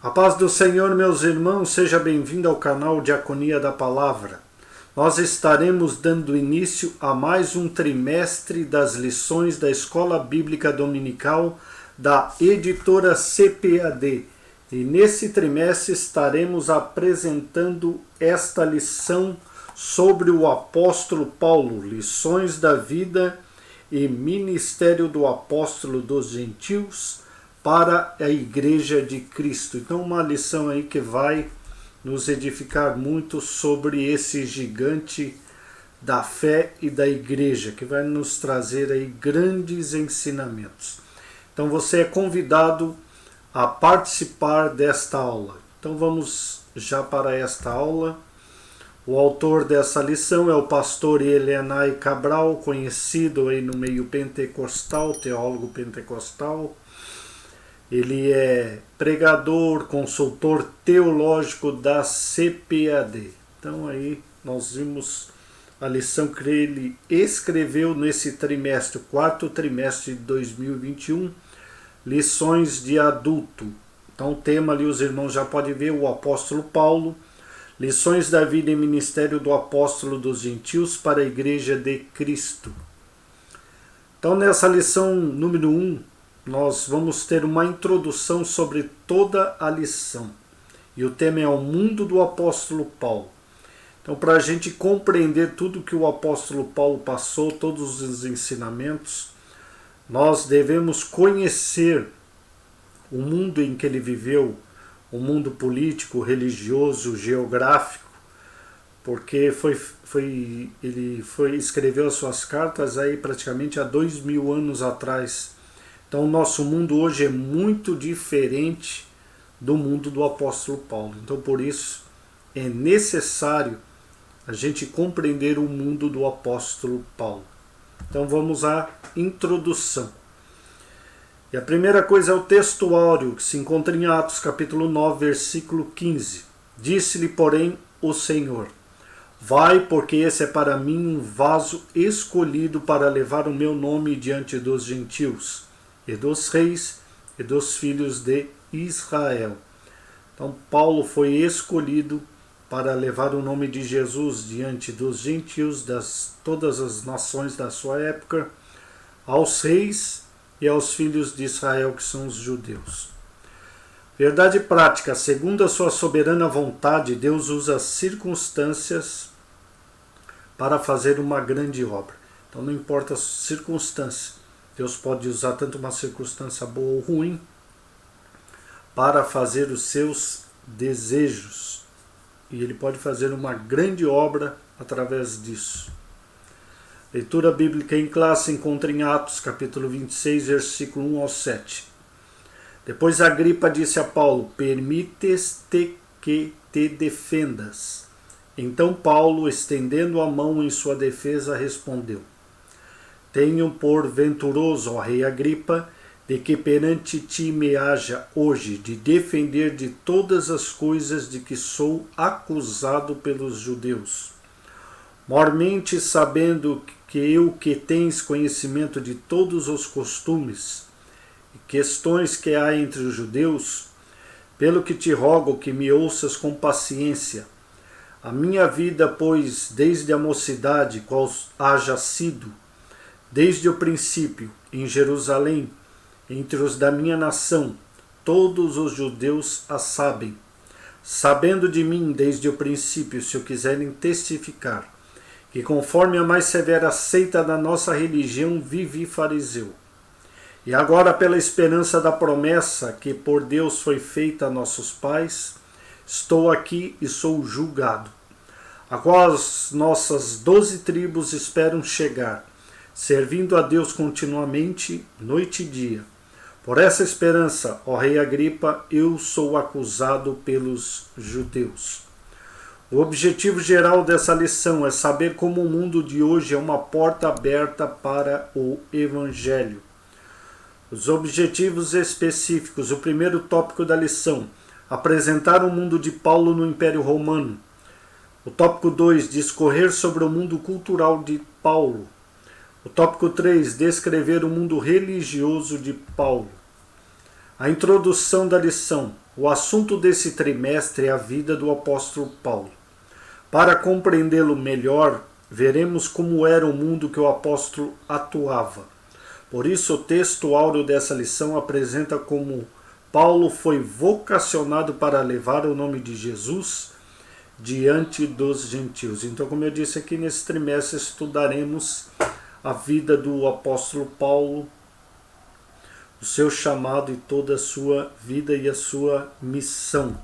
A paz do Senhor, meus irmãos, seja bem-vindo ao canal Diaconia da Palavra. Nós estaremos dando início a mais um trimestre das lições da Escola Bíblica Dominical da editora CPAD. E nesse trimestre estaremos apresentando esta lição sobre o apóstolo Paulo, lições da vida e ministério do apóstolo dos gentios para a Igreja de Cristo. Então, uma lição aí que vai nos edificar muito sobre esse gigante da fé e da igreja, que vai nos trazer aí grandes ensinamentos. Então, você é convidado a participar desta aula. Então, vamos já para esta aula. O autor dessa lição é o pastor Elianai Cabral, conhecido aí no meio pentecostal, teólogo pentecostal. Ele é pregador, consultor teológico da CPAD. Então aí nós vimos a lição que ele escreveu nesse trimestre, quarto trimestre de 2021, lições de adulto. Então o tema ali os irmãos já podem ver, o apóstolo Paulo, lições da vida e ministério do apóstolo dos gentios para a Igreja de Cristo. Então nessa lição número 1, nós vamos ter uma introdução sobre toda a lição. E o tema é o mundo do apóstolo Paulo. Então, para a gente compreender tudo que o apóstolo Paulo passou, todos os ensinamentos, nós devemos conhecer o mundo em que ele viveu, o mundo político, religioso, geográfico, porque ele escreveu as suas cartas aí praticamente há 2000 anos atrás. Então o nosso mundo hoje é muito diferente do mundo do apóstolo Paulo. Então por isso é necessário a gente compreender o mundo do apóstolo Paulo. Então vamos à introdução. E a primeira coisa é o textuário, que se encontra em Atos capítulo 9, versículo 15. Disse-lhe, porém, o Senhor: vai, porque esse é para mim um vaso escolhido para levar o meu nome diante dos gentios e dos reis e dos filhos de Israel. Então Paulo foi escolhido para levar o nome de Jesus diante dos gentios, todas as nações da sua época, aos reis e aos filhos de Israel, que são os judeus. Verdade prática, segundo a sua soberana vontade, Deus usa as circunstâncias para fazer uma grande obra. Então não importa as circunstâncias, Deus pode usar tanto uma circunstância boa ou ruim para fazer os seus desejos. E Ele pode fazer uma grande obra através disso. Leitura bíblica em classe encontra em Atos, capítulo 26, versículo 1 ao 7. Depois Agripa disse a Paulo: permites-te que te defendas. Então Paulo, estendendo a mão em sua defesa, respondeu: tenho por venturoso, ó rei Agripa, de que perante ti me haja hoje de defender de todas as coisas de que sou acusado pelos judeus. Mormente sabendo que tens conhecimento de todos os costumes e questões que há entre os judeus, pelo que te rogo que me ouças com paciência. A minha vida, pois, desde a mocidade, qual haja sido, desde o princípio, em Jerusalém, entre os da minha nação, todos os judeus a sabem, sabendo de mim desde o princípio, se o quiserem testificar, que conforme a mais severa seita da nossa religião vivi fariseu. E agora, pela esperança da promessa que por Deus foi feita a nossos pais, estou aqui e sou julgado, a qual as nossas 12 tribos esperam chegar, servindo a Deus continuamente, noite e dia. Por essa esperança, ó rei Agripa, eu sou acusado pelos judeus. O objetivo geral dessa lição é saber como o mundo de hoje é uma porta aberta para o Evangelho. Os objetivos específicos. O primeiro tópico da lição: apresentar o mundo de Paulo no Império Romano. O tópico 2, discorrer sobre o mundo cultural de Paulo. O tópico 3, descrever o mundo religioso de Paulo. A introdução da lição. O assunto desse trimestre é a vida do apóstolo Paulo. Para compreendê-lo melhor, veremos como era o mundo que o apóstolo atuava. Por isso, o texto áureo dessa lição apresenta como Paulo foi vocacionado para levar o nome de Jesus diante dos gentios. Então, como eu disse aqui, nesse trimestre estudaremos a vida do apóstolo Paulo, o seu chamado e toda a sua vida e a sua missão.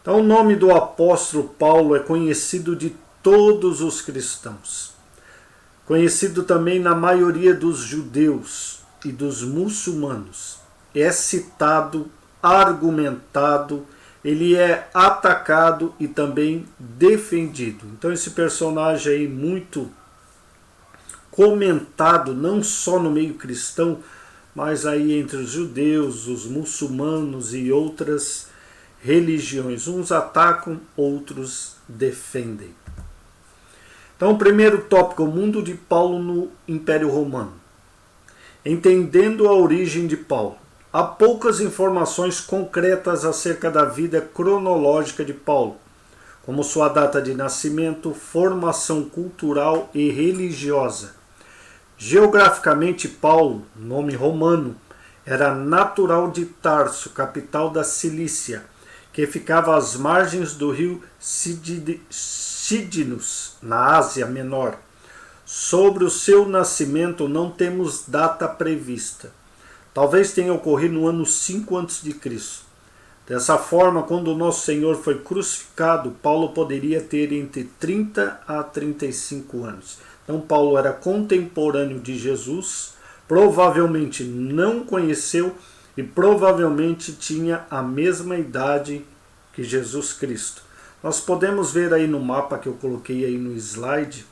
Então, o nome do apóstolo Paulo é conhecido de todos os cristãos, conhecido também na maioria dos judeus e dos muçulmanos. É citado, argumentado, ele é atacado e também defendido. Então esse personagem aí muito comentado, não só no meio cristão, mas aí entre os judeus, os muçulmanos e outras religiões. Uns atacam, outros defendem. Então, o primeiro tópico, o mundo de Paulo no Império Romano. Entendendo a origem de Paulo. Há poucas informações concretas acerca da vida cronológica de Paulo, como sua data de nascimento, formação cultural e religiosa. Geograficamente, Paulo, nome romano, era natural de Tarso, capital da Cilícia, que ficava às margens do rio Cídnus, na Ásia Menor. Sobre o seu nascimento não temos data prevista. Talvez tenha ocorrido no ano 5 a.C. Dessa forma, quando o nosso Senhor foi crucificado, Paulo poderia ter entre 30 a 35 anos. Então, Paulo era contemporâneo de Jesus, provavelmente não conheceu e provavelmente tinha a mesma idade que Jesus Cristo. Nós podemos ver aí no mapa que eu coloquei aí no slide,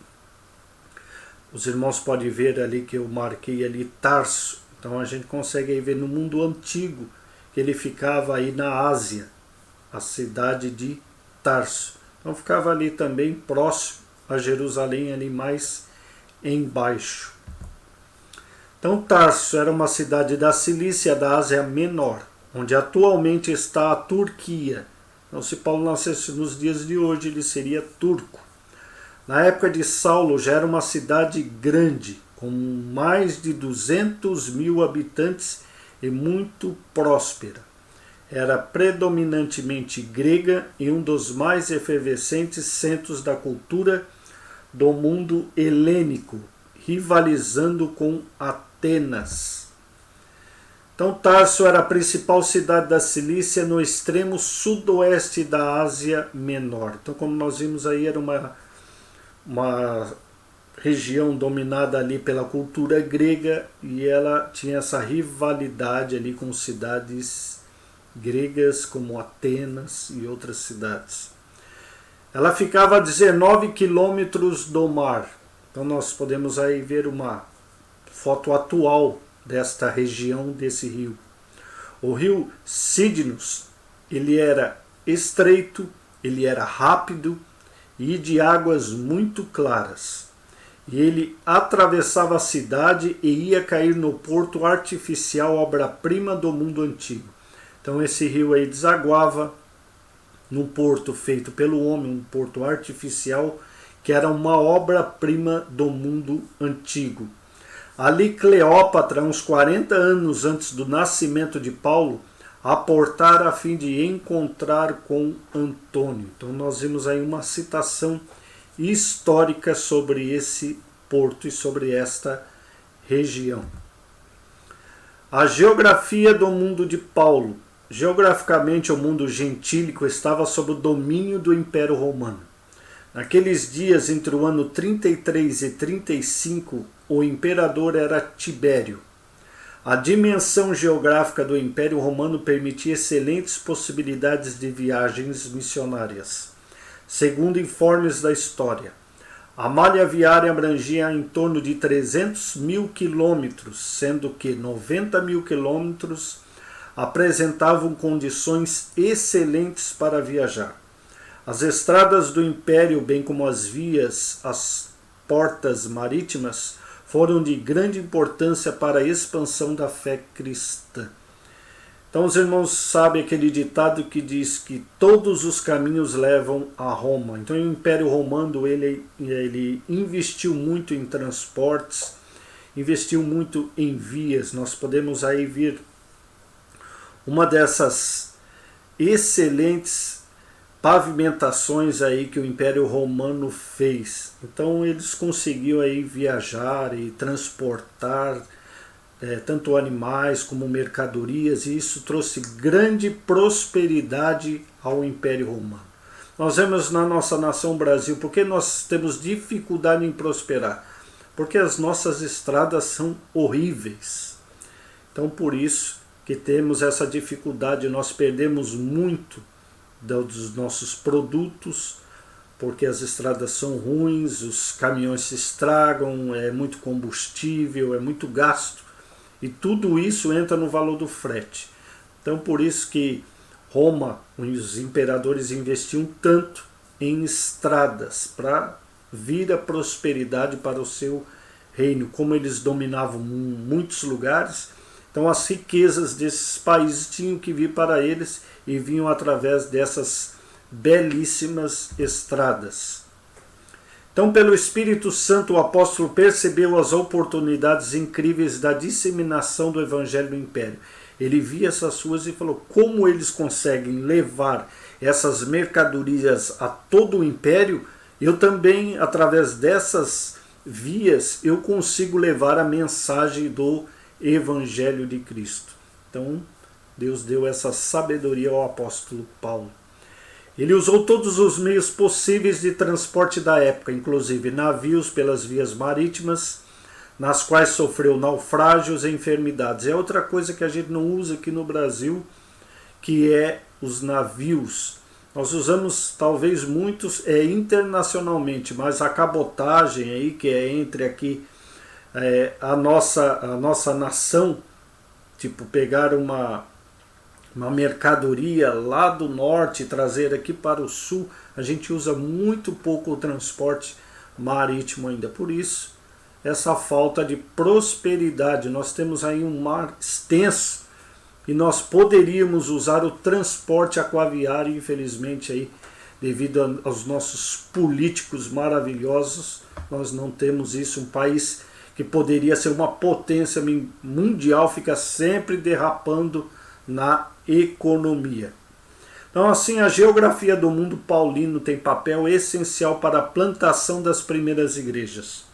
os irmãos podem ver ali que eu marquei ali Tarso. Então a gente consegue aí ver no mundo antigo que ele ficava aí na Ásia, a cidade de Tarso. Então ficava ali também próximo a Jerusalém, ali mais embaixo. Então Tarso era uma cidade da Cilícia, da Ásia Menor, onde atualmente está a Turquia. Então se Paulo nascesse nos dias de hoje, ele seria turco. Na época de Saulo já era uma cidade grande, com mais de 200 mil habitantes e muito próspera. Era predominantemente grega e um dos mais efervescentes centros da cultura do mundo helênico, rivalizando com Atenas. Então Tarso era a principal cidade da Cilícia no extremo sudoeste da Ásia Menor. Então, como nós vimos aí, era uma região dominada ali pela cultura grega e ela tinha essa rivalidade ali com cidades gregas como Atenas e outras cidades. Ela ficava a 19 quilômetros do mar. Então nós podemos aí ver uma foto atual desta região, desse rio. O rio Cídnus, ele era estreito, ele era rápido e de águas muito claras. E ele atravessava a cidade e ia cair no porto artificial, obra-prima do mundo antigo. Então esse rio aí desaguava num porto feito pelo homem, um porto artificial, que era uma obra-prima do mundo antigo. Ali Cleópatra, uns 40 anos antes do nascimento de Paulo, aportara a fim de encontrar com Antônio. Então nós vimos aí uma citação histórica sobre esse porto e sobre esta região. A geografia do mundo de Paulo. Geograficamente, o mundo gentílico estava sob o domínio do Império Romano. Naqueles dias, entre o ano 33 e 35, o imperador era Tibério. A dimensão geográfica do Império Romano permitia excelentes possibilidades de viagens missionárias. Segundo informes da história, a malha viária abrangia em torno de 300 mil quilômetros, sendo que 90 mil quilômetros apresentavam condições excelentes para viajar. As estradas do Império, bem como as vias, as portas marítimas, foram de grande importância para a expansão da fé cristã. Então os irmãos sabem aquele ditado que diz que todos os caminhos levam a Roma. Então o Império Romano ele investiu muito em transportes, investiu muito em vias. Nós podemos aí ver uma dessas excelentes pavimentações aí que o Império Romano fez. Então eles conseguiam aí viajar e transportar tanto animais como mercadorias, e isso trouxe grande prosperidade ao Império Romano. Nós vemos na nossa nação Brasil, por que nós temos dificuldade em prosperar? Porque as nossas estradas são horríveis. Então por isso que temos essa dificuldade, nós perdemos muito dos nossos produtos, porque as estradas são ruins, os caminhões se estragam, é muito combustível, é muito gasto. E tudo isso entra no valor do frete. Então por isso que Roma, os imperadores investiam tanto em estradas para vir a prosperidade para o seu reino. Como eles dominavam muitos lugares, então as riquezas desses países tinham que vir para eles e vinham através dessas belíssimas estradas. Então, pelo Espírito Santo, o apóstolo percebeu as oportunidades incríveis da disseminação do Evangelho no Império. Ele via essas ruas e falou, como eles conseguem levar essas mercadorias a todo o Império, eu também, através dessas vias, eu consigo levar a mensagem do Evangelho de Cristo. Então, Deus deu essa sabedoria ao apóstolo Paulo. Ele usou todos os meios possíveis de transporte da época, inclusive navios pelas vias marítimas, nas quais sofreu naufrágios e enfermidades. É outra coisa que a gente não usa aqui no Brasil, que é os navios. Nós usamos talvez muitos internacionalmente, mas a cabotagem aí, que é entre aqui a nossa nação, tipo pegar uma mercadoria lá do norte e trazer aqui para o sul, a gente usa muito pouco o transporte marítimo ainda. Por isso, essa falta de prosperidade. Nós temos aí um mar extenso e nós poderíamos usar o transporte aquaviário, infelizmente aí, devido aos nossos políticos maravilhosos, nós não temos isso. Um país que poderia ser uma potência mundial fica sempre derrapando na economia. Então assim, a geografia do mundo paulino tem papel essencial para a plantação das primeiras igrejas.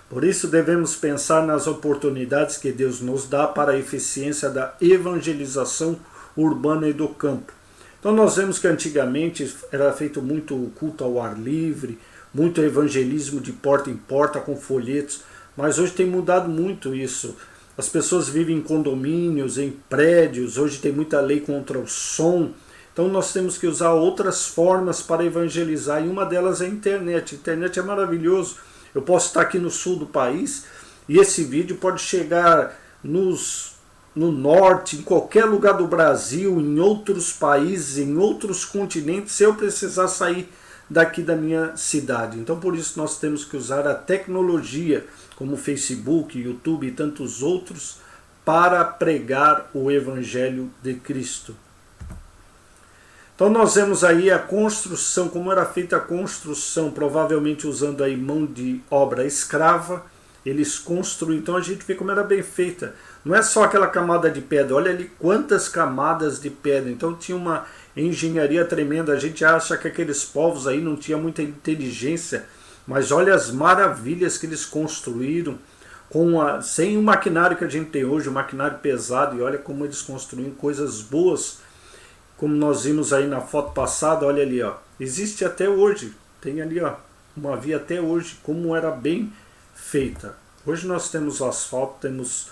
Por isso devemos pensar nas oportunidades que Deus nos dá para a eficiência da evangelização urbana e do campo. Então nós vemos que antigamente era feito muito culto ao ar livre, muito evangelismo de porta em porta com folhetos, mas hoje tem mudado muito isso. As pessoas vivem em condomínios, em prédios, hoje tem muita lei contra o som. Então nós temos que usar outras formas para evangelizar, e uma delas é a internet. A internet é maravilhoso. Eu posso estar aqui no sul do país e esse vídeo pode chegar no norte, em qualquer lugar do Brasil, em outros países, em outros continentes, se eu precisar sair daqui da minha cidade. Então por isso nós temos que usar a tecnologia, como o Facebook, YouTube e tantos outros, para pregar o Evangelho de Cristo. Então nós vemos aí a construção, como era feita a construção, provavelmente usando aí mão de obra escrava, eles construíam. Então a gente vê como era bem feita. Não é só aquela camada de pedra, olha ali quantas camadas de pedra. Então tinha uma engenharia tremenda. A gente acha que aqueles povos aí não tinham muita inteligência, mas olha as maravilhas que eles construíram sem o maquinário que a gente tem hoje, o maquinário pesado, e olha como eles construíram coisas boas. Como nós vimos aí na foto passada, olha ali, ó, existe até hoje, tem ali, ó, uma via até hoje, como era bem feita. Hoje nós temos asfalto, temos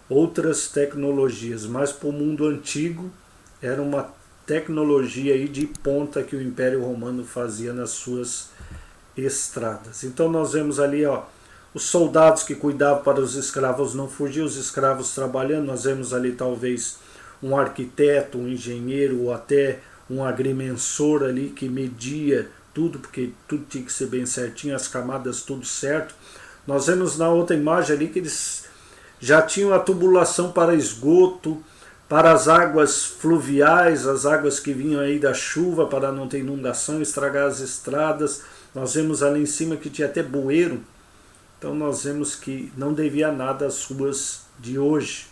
outras tecnologias, mas para o mundo antigo era uma tecnologia aí de ponta que o Império Romano fazia nas suas estradas. Então nós vemos ali, ó, os soldados que cuidavam para os escravos não fugir, os escravos trabalhando. Nós vemos ali talvez um arquiteto, um engenheiro ou até um agrimensor ali que media tudo, porque tudo tinha que ser bem certinho, as camadas tudo certo. Nós vemos na outra imagem ali que eles já tinham a tubulação para esgoto, para as águas fluviais, as águas que vinham aí da chuva para não ter inundação, estragar as estradas. Nós vemos ali em cima que tinha até bueiro. Então nós vemos que não devia nada às ruas de hoje.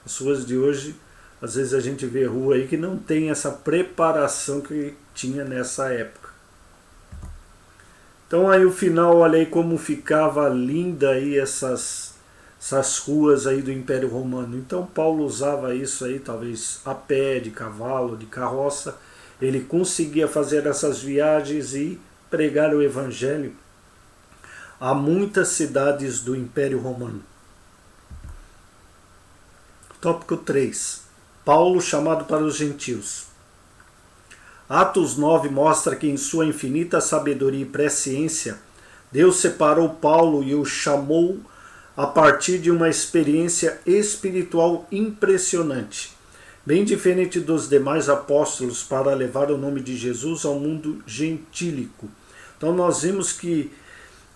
As ruas de hoje, às vezes a gente vê rua aí que não tem essa preparação que tinha nessa época. Então aí o final, olha aí como ficava linda aí essas ruas aí do Império Romano. Então Paulo usava isso aí, talvez a pé, de cavalo, de carroça. Ele conseguia fazer essas viagens e pregar o Evangelho a muitas cidades do Império Romano. Tópico 3. Paulo chamado para os gentios. Atos 9 mostra que em sua infinita sabedoria e presciência, Deus separou Paulo e o chamou a partir de uma experiência espiritual impressionante, bem diferente dos demais apóstolos, para levar o nome de Jesus ao mundo gentílico. Então nós vimos que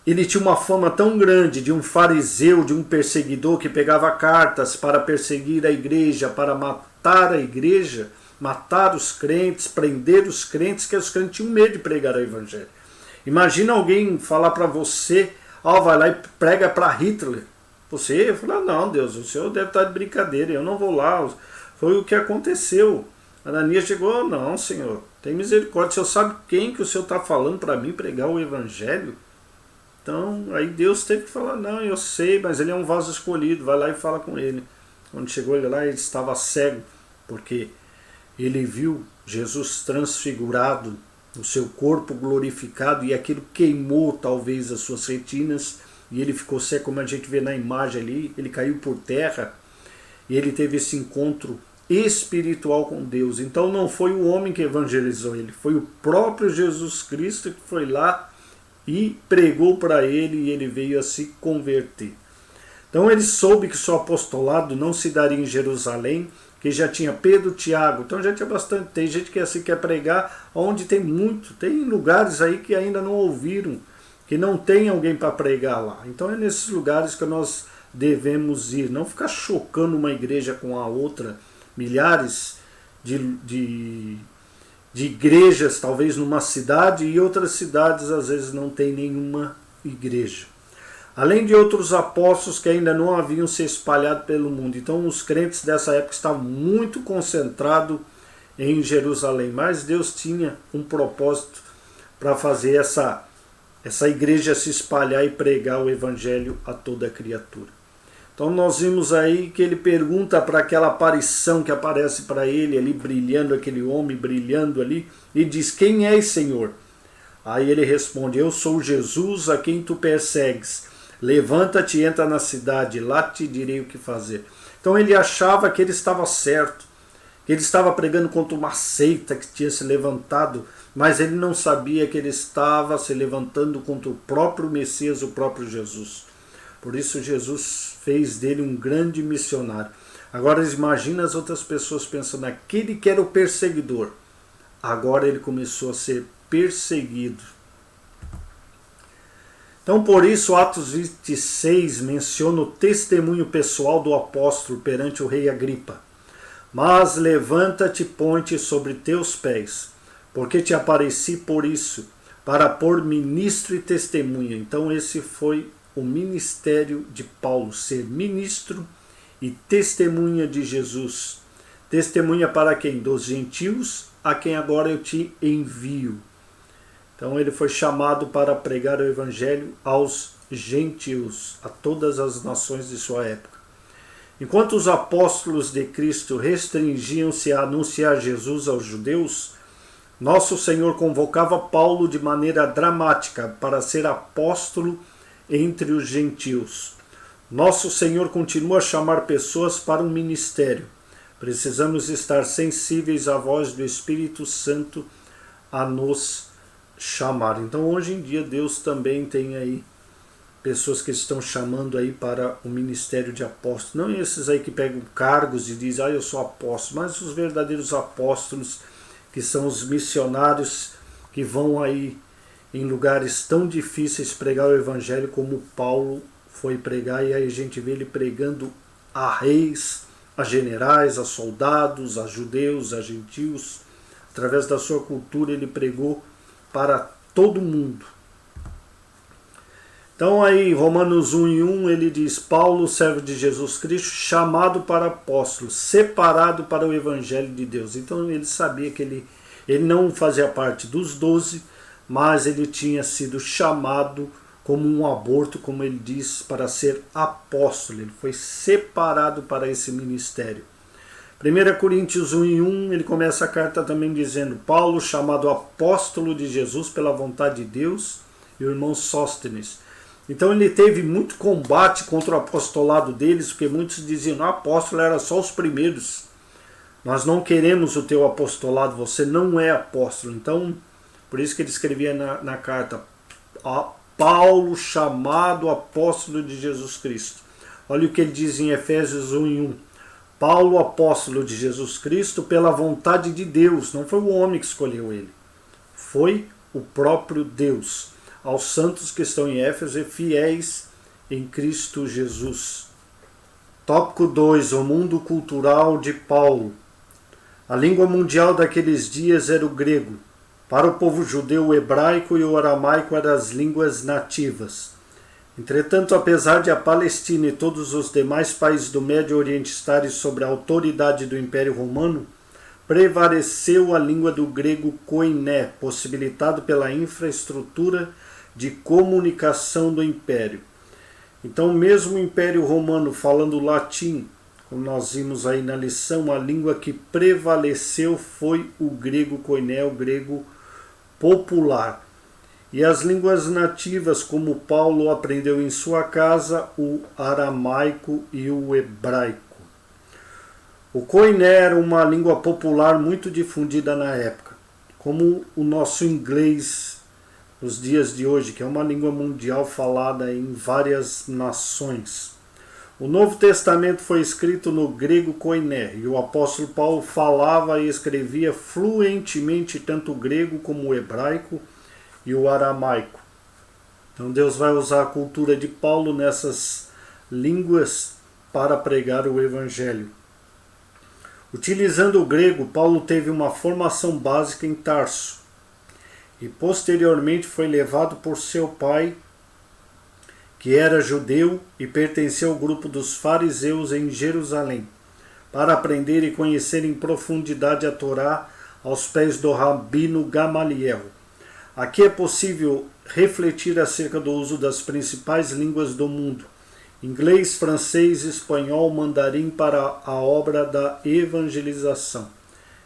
ele tinha uma fama tão grande de um fariseu, de um perseguidor que pegava cartas para perseguir a igreja, para matar a igreja, matar os crentes, prender os crentes, que os crentes tinham medo de pregar o evangelho. Imagina alguém falar para você, vai lá e prega para Hitler. Você fala, não, Deus, o senhor deve estar de brincadeira, eu não vou lá. Foi o que aconteceu. Ananias chegou, não, senhor, tem misericórdia, o senhor sabe quem que o senhor está falando para mim pregar o evangelho? Então, aí Deus teve que falar, não, eu sei, mas ele é um vaso escolhido, vai lá e fala com ele. Quando chegou ele lá, ele estava cego, porque ele viu Jesus transfigurado, o seu corpo glorificado, e aquilo queimou talvez as suas retinas, e ele ficou cego, como a gente vê na imagem ali, ele caiu por terra, e ele teve esse encontro espiritual com Deus. Então não foi o homem que evangelizou ele, foi o próprio Jesus Cristo que foi lá e pregou para ele, e ele veio a se converter. Então ele soube que seu apostolado não se daria em Jerusalém, que já tinha Pedro, Tiago, então já tinha bastante. Tem gente que assim quer pregar onde tem muito, tem lugares aí que ainda não ouviram, que não tem alguém para pregar lá. Então é nesses lugares que nós devemos ir, não ficar chocando uma igreja com a outra, milhares de igrejas, talvez numa cidade, e outras cidades às vezes não tem nenhuma igreja. Além de outros apóstolos que ainda não haviam se espalhado pelo mundo. Então os crentes dessa época estavam muito concentrados em Jerusalém, mas Deus tinha um propósito para fazer essa igreja se espalhar e pregar o evangelho a toda criatura. Então nós vimos aí que ele pergunta para aquela aparição que aparece para ele ali, brilhando, aquele homem brilhando ali, e diz, quem és, Senhor? Aí ele responde, eu sou Jesus a quem tu persegues. Levanta-te e entra na cidade, lá te direi o que fazer. Então ele achava que ele estava certo, que ele estava pregando contra uma seita que tinha se levantado, mas ele não sabia que ele estava se levantando contra o próprio Messias, o próprio Jesus. Por isso Jesus fez dele um grande missionário. Agora imagina as outras pessoas pensando, aquele que era o perseguidor, agora ele começou a ser perseguido. Então por isso Atos 26 menciona o testemunho pessoal do apóstolo perante o rei Agripa. Mas levanta-te e põe-te sobre teus pés, porque te apareci por isso, para pôr ministro e testemunha. Então esse foi o ministério de Paulo, ser ministro e testemunha de Jesus. Testemunha para quem? Dos gentios, a quem agora eu te envio. Então ele foi chamado para pregar o evangelho aos gentios, a todas as nações de sua época. Enquanto os apóstolos de Cristo restringiam-se a anunciar Jesus aos judeus, nosso Senhor convocava Paulo de maneira dramática para ser apóstolo entre os gentios. Nosso Senhor continua a chamar pessoas para um ministério. Precisamos estar sensíveis à voz do Espírito Santo a nos chamar. Então hoje em dia Deus também tem aí pessoas que estão chamando aí para o ministério de apóstolo. Não esses aí que pegam cargos e dizem, eu sou apóstolo, mas os verdadeiros apóstolos, que são os missionários que vão aí em lugares tão difíceis pregar o evangelho como Paulo foi pregar, e aí a gente vê ele pregando a reis, a generais, a soldados, a judeus, a gentios. Através da sua cultura ele pregou para todo mundo. Então aí, Romanos 1:1, ele diz: Paulo, servo de Jesus Cristo, chamado para apóstolo, separado para o evangelho de Deus. Então ele sabia que ele não fazia parte dos 12, mas ele tinha sido chamado como um aborto, como ele diz, para ser apóstolo. Ele foi separado para esse ministério. 1 Coríntios 1:1, ele começa a carta também dizendo: Paulo, chamado apóstolo de Jesus pela vontade de Deus, e o irmão Sóstenes. Então ele teve muito combate contra o apostolado deles, porque muitos diziam: o apóstolo era só os primeiros. Nós não queremos o teu apostolado, você não é apóstolo. Então, por isso que ele escrevia na carta: Paulo, chamado apóstolo de Jesus Cristo. Olha o que ele diz em Efésios 1:1. Paulo, apóstolo de Jesus Cristo, pela vontade de Deus. Não foi o homem que escolheu ele, foi o próprio Deus. Aos santos que estão em Éfeso e fiéis em Cristo Jesus. Tópico 2. O mundo cultural de Paulo. A língua mundial daqueles dias era o grego. Para o povo judeu, o hebraico e o aramaico eram as línguas nativas. Entretanto, apesar de a Palestina e todos os demais países do Médio Oriente estarem sob a autoridade do Império Romano, prevaleceu a língua do grego koiné, possibilitado pela infraestrutura de comunicação do Império. Então, mesmo o Império Romano falando latim, como nós vimos aí na lição, a língua que prevaleceu foi o grego koiné, o grego popular. E as línguas nativas, como Paulo aprendeu em sua casa, o aramaico e o hebraico. O koiné era uma língua popular muito difundida na época, como o nosso inglês nos dias de hoje, que é uma língua mundial falada em várias nações. O Novo Testamento foi escrito no grego koiné, e o apóstolo Paulo falava e escrevia fluentemente tanto o grego como o hebraico e o aramaico. Então Deus vai usar a cultura de Paulo nessas línguas para pregar o evangelho. Utilizando o grego, Paulo teve uma formação básica em Tarso e posteriormente foi levado por seu pai, que era judeu e pertencia ao grupo dos fariseus em Jerusalém, para aprender e conhecer em profundidade a Torá aos pés do rabino Gamaliel. Aqui é possível refletir acerca do uso das principais línguas do mundo: inglês, francês, espanhol, mandarim para a obra da evangelização.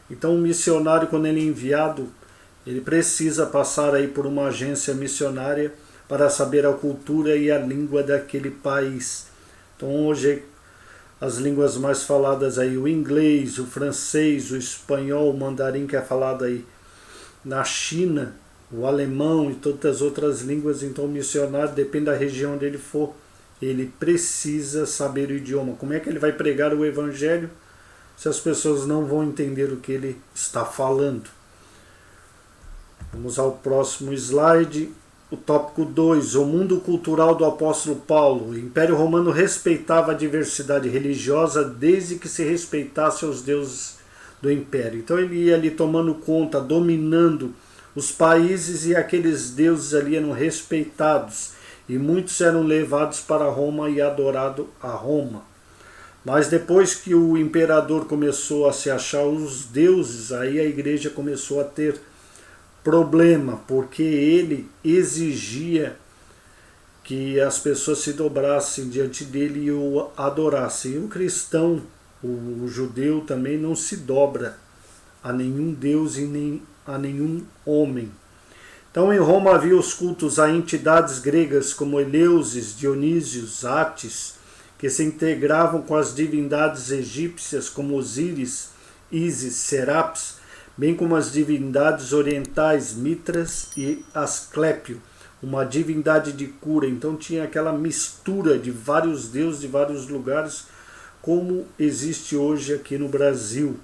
Então, um missionário, quando ele é enviado, ele precisa passar aí por uma agência missionária para saber a cultura e a língua daquele país. Então, hoje, as línguas mais faladas aí, o inglês, o francês, o espanhol, o mandarim, que é falado aí na China, o alemão e todas as outras línguas. Então, o missionário, depende da região onde ele for, ele precisa saber o idioma. Como é que ele vai pregar o evangelho se as pessoas não vão entender o que ele está falando? Vamos ao próximo slide. O tópico 2. O mundo cultural do apóstolo Paulo. O Império Romano respeitava a diversidade religiosa desde que se respeitasse os deuses do Império. Então ele ia ali tomando conta, dominando os países, e aqueles deuses ali eram respeitados. E muitos eram levados para Roma e adorados a Roma. Mas depois que o imperador começou a se achar os deuses, aí a igreja começou a ter problema, porque ele exigia que as pessoas se dobrassem diante dele e o adorassem. E o cristão, o judeu, também não se dobra a nenhum deus e nem a nenhum homem. Então, em Roma havia os cultos a entidades gregas como Eleusis, Dionísios, Atis, que se integravam com as divindades egípcias como Osíris, Ísis, Serapis, bem como as divindades orientais, Mitras e Asclépio, uma divindade de cura. Então tinha aquela mistura de vários deuses de vários lugares, como existe hoje aqui no Brasil.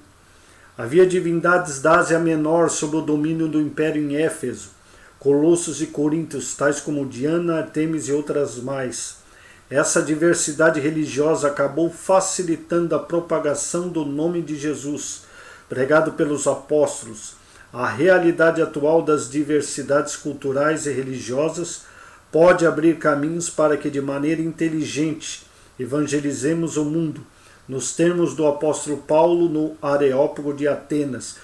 Havia divindades da Ásia Menor sob o domínio do Império em Éfeso, Colossos e Coríntios, tais como Diana, Artemis e outras mais. Essa diversidade religiosa acabou facilitando a propagação do nome de Jesus, pregado pelos apóstolos. A realidade atual das diversidades culturais e religiosas pode abrir caminhos para que, de maneira inteligente, evangelizemos o mundo, nos termos do apóstolo Paulo no Areópago de Atenas.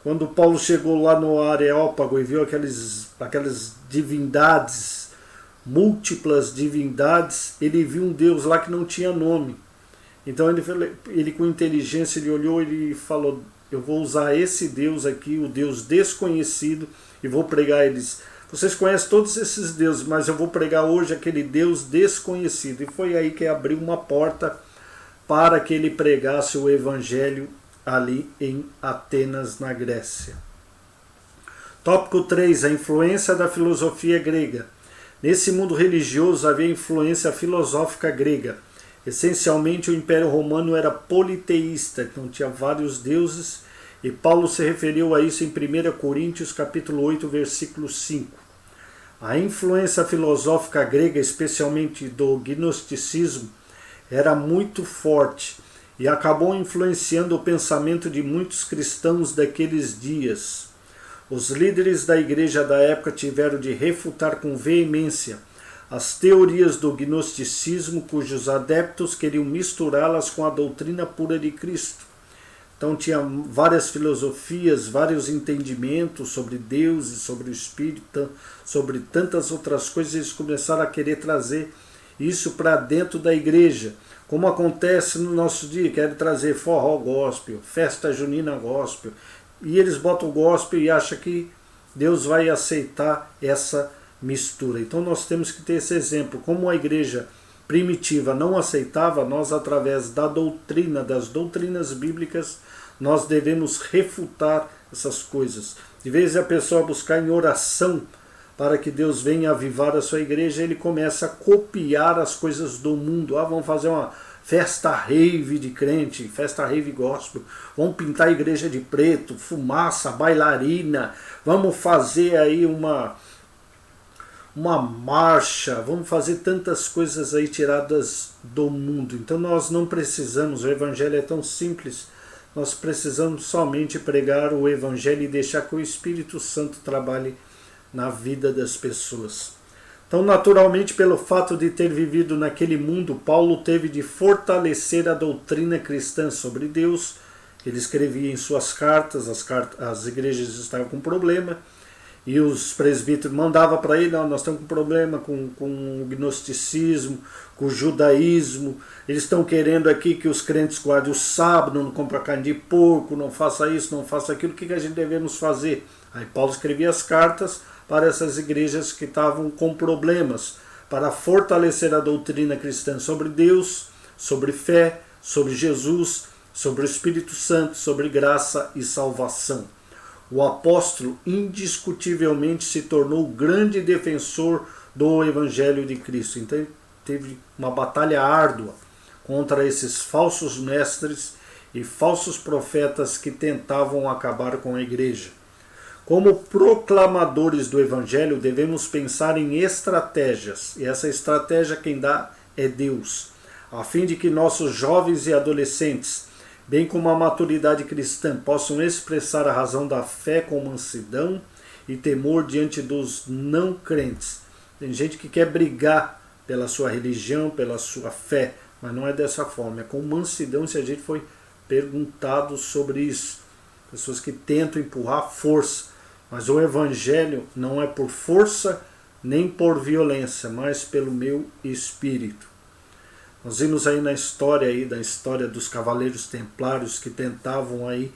Quando Paulo chegou lá no Areópago e viu aquelas divindades, múltiplas divindades, ele viu um Deus lá que não tinha nome. Então ele com inteligência, ele olhou e falou: eu vou usar esse Deus aqui, o Deus desconhecido, e vou pregar eles. Vocês conhecem todos esses deuses, mas eu vou pregar hoje aquele Deus desconhecido. E foi aí que abriu uma porta para que ele pregasse o Evangelho ali em Atenas, na Grécia. Tópico 3. A influência da filosofia grega. Nesse mundo religioso havia influência filosófica grega. Essencialmente o Império Romano era politeísta, então tinha vários deuses, e Paulo se referiu a isso em 1 Coríntios capítulo 8, versículo 5. A influência filosófica grega, especialmente do gnosticismo, era muito forte e acabou influenciando o pensamento de muitos cristãos daqueles dias. Os líderes da igreja da época tiveram de refutar com veemência as teorias do gnosticismo, cujos adeptos queriam misturá-las com a doutrina pura de Cristo. Então tinha várias filosofias, vários entendimentos sobre Deus e sobre o Espírito, sobre tantas outras coisas. Eles começaram a querer trazer isso para dentro da igreja, como acontece no nosso dia. Querem trazer forró gospel, festa junina gospel, e eles botam o gospel e acham que Deus vai aceitar essa mistura. Então nós temos que ter esse exemplo. Como a igreja primitiva não aceitava, nós, através da doutrina, das doutrinas bíblicas, nós devemos refutar essas coisas. De vez a pessoa buscar em oração para que Deus venha avivar a sua igreja, ele começa a copiar as coisas do mundo. Vamos fazer uma festa rave de crente, festa rave gospel, vamos pintar a igreja de preto, fumaça, bailarina, vamos fazer aí uma marcha, vamos fazer tantas coisas aí tiradas do mundo. Então nós não precisamos, o evangelho é tão simples, nós precisamos somente pregar o evangelho e deixar que o Espírito Santo trabalhe na vida das pessoas. Então, naturalmente, pelo fato de ter vivido naquele mundo, Paulo teve de fortalecer a doutrina cristã sobre Deus. Ele escrevia em suas cartas, as igrejas estavam com problema, e os presbíteros mandavam para ele: nós estamos com problema com o gnosticismo, com o judaísmo, eles estão querendo aqui que os crentes guardem o sábado, não comprem carne de porco, não faça isso, não faça aquilo, o que a gente devemos fazer? Aí Paulo escrevia as cartas para essas igrejas que estavam com problemas, para fortalecer a doutrina cristã sobre Deus, sobre fé, sobre Jesus, sobre o Espírito Santo, sobre graça e salvação. O apóstolo indiscutivelmente se tornou o grande defensor do Evangelho de Cristo. Então ele teve uma batalha árdua contra esses falsos mestres e falsos profetas que tentavam acabar com a igreja. Como proclamadores do Evangelho, devemos pensar em estratégias, e essa estratégia quem dá é Deus, a fim de que nossos jovens e adolescentes, bem como a maturidade cristã, possam expressar a razão da fé com mansidão e temor diante dos não crentes. Tem gente que quer brigar pela sua religião, pela sua fé, mas não é dessa forma, é com mansidão. Se a gente foi perguntado sobre isso, pessoas que tentam empurrar força, mas o Evangelho não é por força nem por violência, mas pelo meu Espírito. Nós vimos aí da história dos cavaleiros templários que tentavam aí,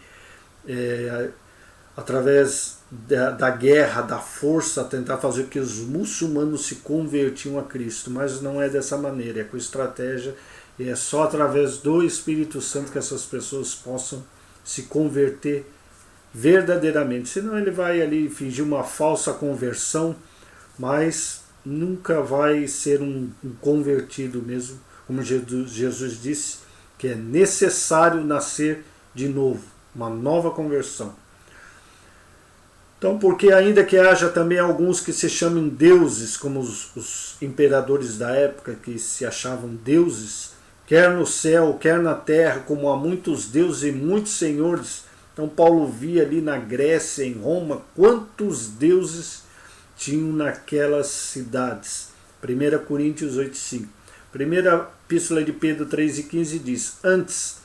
através da guerra, da força, tentar fazer com que os muçulmanos se convertiam a Cristo, mas não é dessa maneira, é com estratégia, e é só através do Espírito Santo que essas pessoas possam se converter verdadeiramente. Senão ele vai ali fingir uma falsa conversão, mas nunca vai ser um convertido mesmo, como Jesus disse, que é necessário nascer de novo, uma nova conversão. Então, porque ainda que haja também alguns que se chamem deuses, como os imperadores da época, que se achavam deuses, quer no céu, quer na terra, como há muitos deuses e muitos senhores. Então Paulo via ali na Grécia, em Roma, quantos deuses tinham naquelas cidades. 1 Coríntios 8,5. Primeira Epístola de Pedro 3,15 diz: Antes,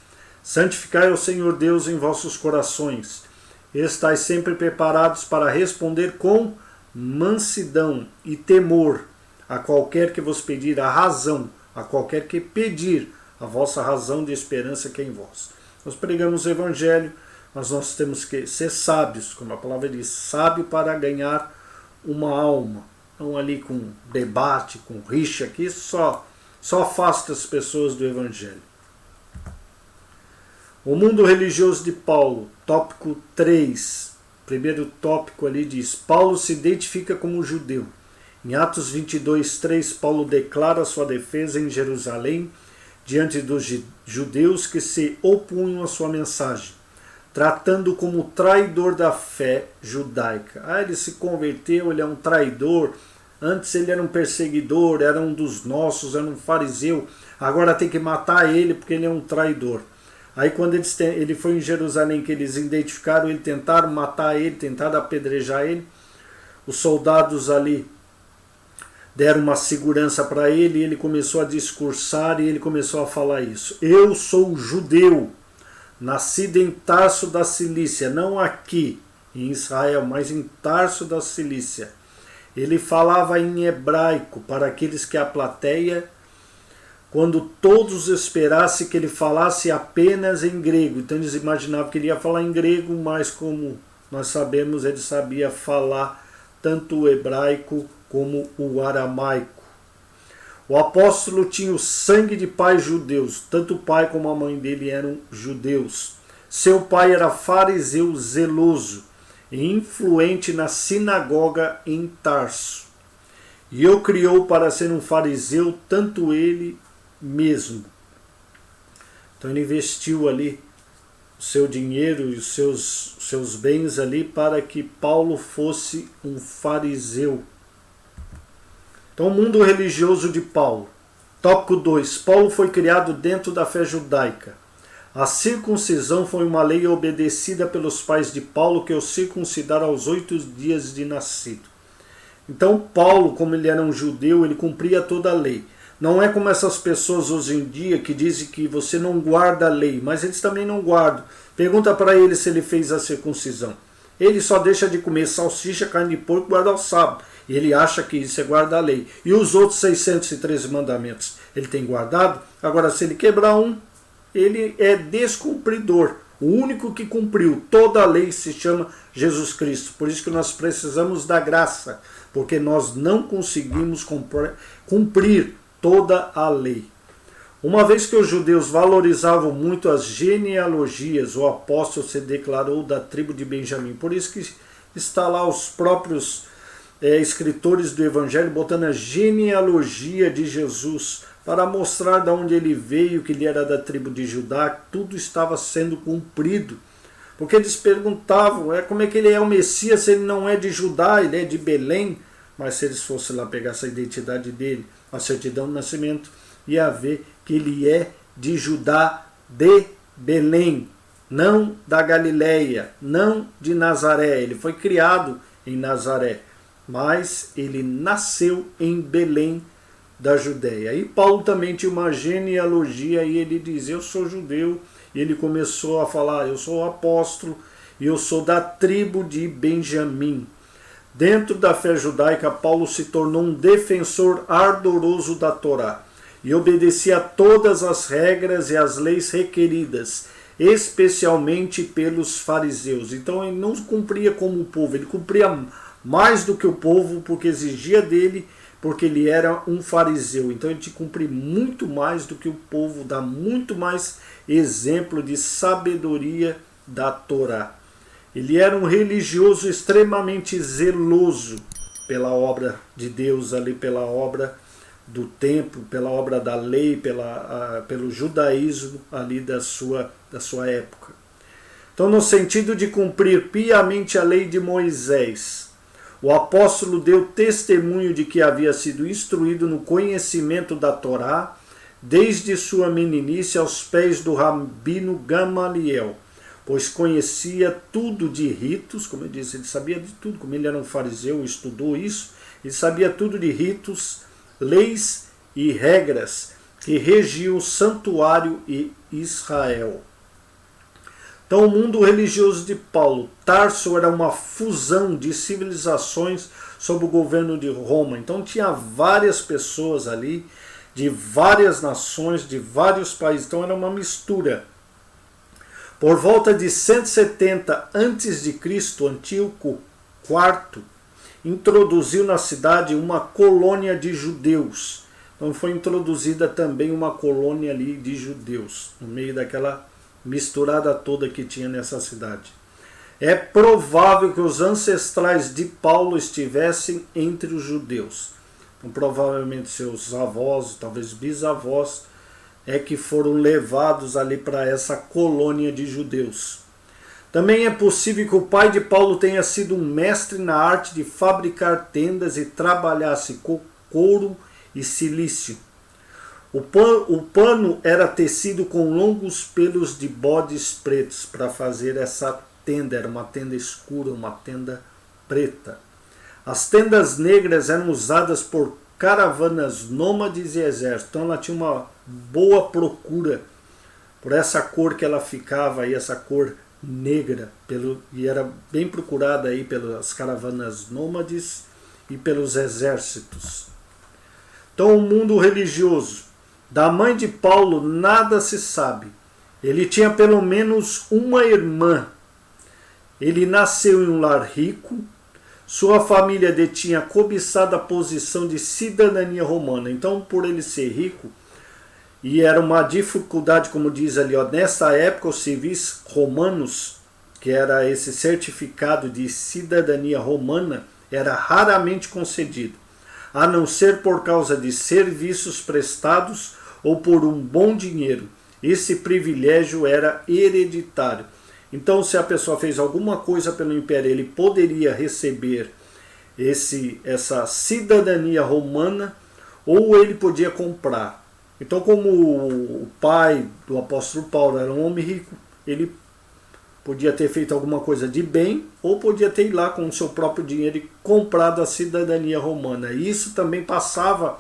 santificai ao Senhor Deus em vossos corações, estais sempre preparados para responder com mansidão e temor a qualquer que vos pedir a razão, a qualquer que pedir a vossa razão de esperança que é em vós. Nós pregamos o Evangelho, mas nós temos que ser sábios, como a palavra diz, sábio para ganhar uma alma. Não ali com debate, com rixa, que isso só afasta as pessoas do Evangelho. O mundo religioso de Paulo, tópico 3, primeiro tópico ali diz: Paulo se identifica como judeu. Em Atos 22:3, Paulo declara sua defesa em Jerusalém diante dos judeus que se opunham à sua mensagem, tratando como traidor da fé judaica. Ele se converteu, ele é um traidor. Antes ele era um perseguidor, era um dos nossos, era um fariseu. Agora tem que matar ele porque ele é um traidor. Aí quando ele foi em Jerusalém, que eles identificaram ele, tentaram matar ele, tentaram apedrejar ele, os soldados ali deram uma segurança para ele, e ele começou a discursar e ele começou a falar isso. Eu sou judeu, nascido em Tarso da Cilícia, não aqui em Israel, mas em Tarso da Cilícia. Ele falava em hebraico para aqueles que a plateia, quando todos esperassem que ele falasse apenas em grego. Então eles imaginavam que ele ia falar em grego, mas como nós sabemos, ele sabia falar tanto o hebraico como o aramaico. O apóstolo tinha o sangue de pais judeus, tanto o pai como a mãe dele eram judeus. Seu pai era fariseu zeloso e influente na sinagoga em Tarso. E o criou para ser um fariseu, tanto ele mesmo. Então ele investiu ali o seu dinheiro e os seus bens ali para que Paulo fosse um fariseu. Então, o mundo religioso de Paulo. Tópico 2. Paulo foi criado dentro da fé judaica. A circuncisão foi uma lei obedecida pelos pais de Paulo, que o circuncidaram aos 8 dias de nascido. Então, Paulo, como ele era um judeu, ele cumpria toda a lei. Não é como essas pessoas hoje em dia que dizem que você não guarda a lei, mas eles também não guardam. Pergunta para ele se ele fez a circuncisão. Ele só deixa de comer salsicha, carne de porco e guarda o sábado. E ele acha que isso é guardar a lei. E os outros 613 mandamentos ele tem guardado. Agora, se ele quebrar um, ele é descumpridor. O único que cumpriu toda a lei se chama Jesus Cristo. Por isso que nós precisamos da graça, porque nós não conseguimos cumprir toda a lei. Uma vez que os judeus valorizavam muito as genealogias, o apóstolo se declarou da tribo de Benjamim. Por isso que está lá os próprios escritores do Evangelho botando a genealogia de Jesus para mostrar de onde ele veio, que ele era da tribo de Judá, que tudo estava sendo cumprido. Porque eles perguntavam, como é que ele é o Messias se ele não é de Judá, ele é de Belém? Mas se eles fossem lá pegar essa identidade dele, a certidão de nascimento, ia ver que ele é de Judá, de Belém, não da Galileia, não de Nazaré. Ele foi criado em Nazaré, mas ele nasceu em Belém da Judéia. E Paulo também tinha uma genealogia e ele diz, eu sou judeu, e ele começou a falar, eu sou apóstolo, e eu sou da tribo de Benjamim. Dentro da fé judaica, Paulo se tornou um defensor ardoroso da Torá e obedecia a todas as regras e as leis requeridas, especialmente pelos fariseus. Então ele não cumpria como o povo, ele cumpria mais do que o povo, porque exigia dele, porque ele era um fariseu. Então ele tinha que cumprir muito mais do que o povo, dá muito mais exemplo de sabedoria da Torá. Ele era um religioso extremamente zeloso pela obra de Deus, ali pela obra do templo, pela obra da lei, pelo judaísmo ali da sua época. Então, no sentido de cumprir piamente a lei de Moisés, o apóstolo deu testemunho de que havia sido instruído no conhecimento da Torá, desde sua meninice aos pés do rabino Gamaliel, pois conhecia tudo de ritos, como eu disse, ele sabia de tudo, como ele era um fariseu, estudou isso, ele sabia tudo de ritos, leis e regras que regiam o santuário e Israel. Então, o mundo religioso de Paulo, Tarso era uma fusão de civilizações sob o governo de Roma. Então, tinha várias pessoas ali, de várias nações, de vários países. Então, era uma mistura. Por volta de 170 a.C., Antíoco IV introduziu na cidade uma colônia de judeus. Então, foi introduzida também uma colônia ali de judeus, no meio daquela misturada toda que tinha nessa cidade. É provável que os ancestrais de Paulo estivessem entre os judeus. Então, provavelmente seus avós, talvez bisavós, é que foram levados ali para essa colônia de judeus. Também é possível que o pai de Paulo tenha sido um mestre na arte de fabricar tendas e trabalhasse couro e silício. O pano era tecido com longos pelos de bodes pretos para fazer essa tenda. Era uma tenda escura, uma tenda preta. As tendas negras eram usadas por caravanas nômades e exércitos. Então ela tinha uma boa procura por essa cor que ela ficava aí, essa cor negra, e era bem procurada aí pelas caravanas nômades e pelos exércitos. Então o mundo religioso. Da mãe de Paulo nada se sabe. Ele tinha pelo menos uma irmã. Ele nasceu em um lar rico. Sua família detinha a cobiçada posição de cidadania romana. Então, por ele ser rico, e era uma dificuldade, como diz ali, nessa época os civis romanos, que era esse certificado de cidadania romana, era raramente concedido, a não ser por causa de serviços prestados ou por um bom dinheiro. Esse privilégio era hereditário. Então, se a pessoa fez alguma coisa pelo império, ele poderia receber essa cidadania romana, ou ele podia comprar. Então, como o pai do apóstolo Paulo era um homem rico, ele podia ter feito alguma coisa de bem, ou podia ter ido lá com o seu próprio dinheiro e comprado a cidadania romana. E isso também passava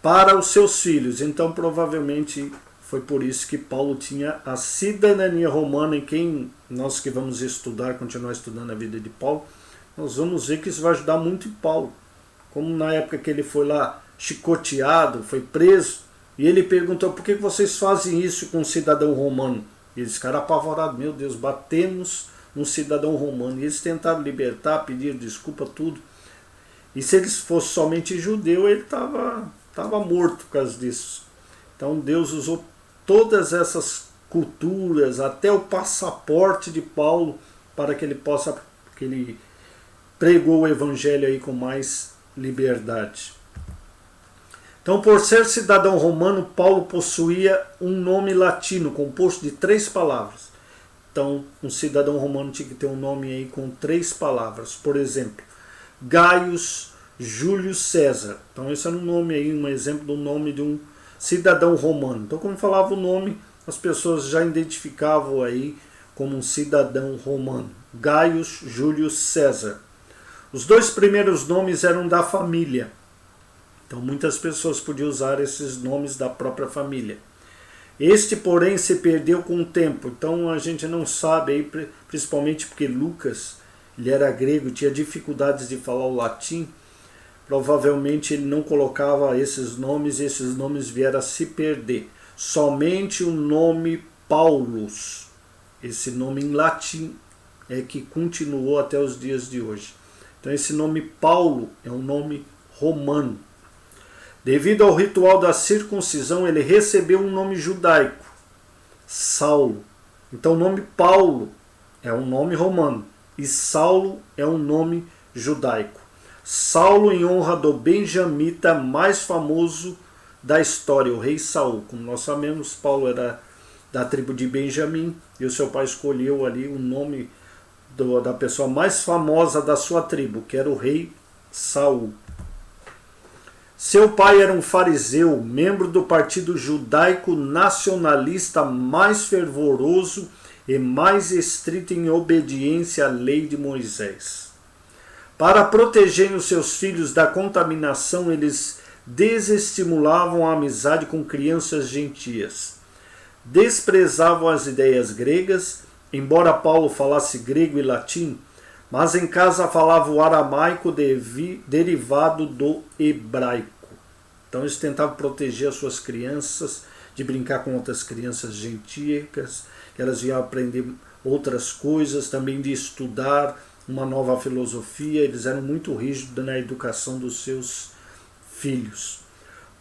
para os seus filhos. Então, provavelmente, foi por isso que Paulo tinha a cidadania romana. E nós que vamos continuar estudando a vida de Paulo, nós vamos ver que isso vai ajudar muito em Paulo. Como na época que ele foi lá chicoteado, foi preso, e ele perguntou: por que vocês fazem isso com um cidadão romano? E eles ficaram apavorados: meu Deus, batemos num cidadão romano. E eles tentaram libertar, pedir desculpa, tudo. E se eles fossem somente judeu, ele estava morto por causa disso. Então Deus usou todas essas culturas, até o passaporte de Paulo, para que ele pregou o evangelho aí com mais liberdade. Então, por ser cidadão romano, Paulo possuía um nome latino composto de 3 palavras. Então, um cidadão romano tinha que ter um nome aí com 3 palavras. Por exemplo, Gaius Júlio César. Então, esse era um nome aí, um exemplo do nome de um cidadão romano. Então, como falava o nome, as pessoas já identificavam aí como um cidadão romano. Gaius Júlio César. Os 2 primeiros nomes eram da família. Então, muitas pessoas podiam usar esses nomes da própria família. Este, porém, se perdeu com o tempo. Então, a gente não sabe, aí, principalmente porque Lucas, ele era grego, tinha dificuldades de falar o latim. Provavelmente ele não colocava esses nomes, e esses nomes vieram a se perder. Somente o nome Paulus, esse nome em latim, é que continuou até os dias de hoje. Então esse nome Paulo é um nome romano. Devido ao ritual da circuncisão, ele recebeu um nome judaico, Saulo. Então o nome Paulo é um nome romano e Saulo é um nome judaico. Saulo em honra do benjamita mais famoso da história, o rei Saul. Como nós sabemos, Paulo era da tribo de Benjamim, e o seu pai escolheu ali o nome da pessoa mais famosa da sua tribo, que era o rei Saul. Seu pai era um fariseu, membro do partido judaico nacionalista mais fervoroso e mais estrito em obediência à lei de Moisés. Para protegerem os seus filhos da contaminação, eles desestimulavam a amizade com crianças gentias. Desprezavam as ideias gregas, embora Paulo falasse grego e latim, mas em casa falava o aramaico derivado do hebraico. Então eles tentavam proteger as suas crianças de brincar com outras crianças gentílicas, que elas iam aprender outras coisas, também de estudar uma nova filosofia. Eles eram muito rígidos na educação dos seus filhos.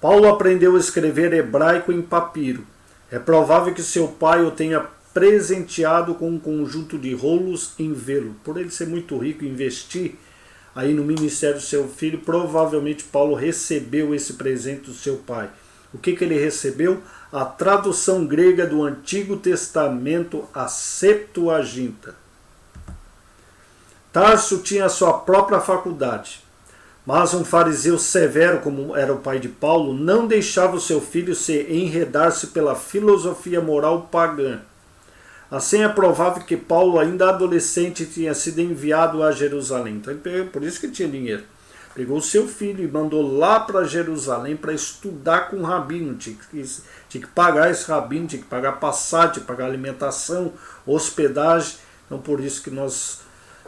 Paulo aprendeu a escrever hebraico em papiro. É provável que seu pai o tenha presenteado com um conjunto de rolos em velo. Por ele ser muito rico e investir aí no ministério do seu filho, provavelmente Paulo recebeu esse presente do seu pai. O que ele recebeu? A tradução grega do Antigo Testamento, a Septuaginta. Tarso tinha sua própria faculdade, mas um fariseu severo, como era o pai de Paulo, não deixava o seu filho se enredar-se pela filosofia moral pagã. Assim é provável que Paulo, ainda adolescente, tinha sido enviado a Jerusalém. Então, por isso que tinha dinheiro. Pegou o seu filho e mandou lá para Jerusalém para estudar com o rabino. Tinha que pagar esse rabino, tinha que pagar passagem, tinha que pagar alimentação, hospedagem. Então, por isso que nós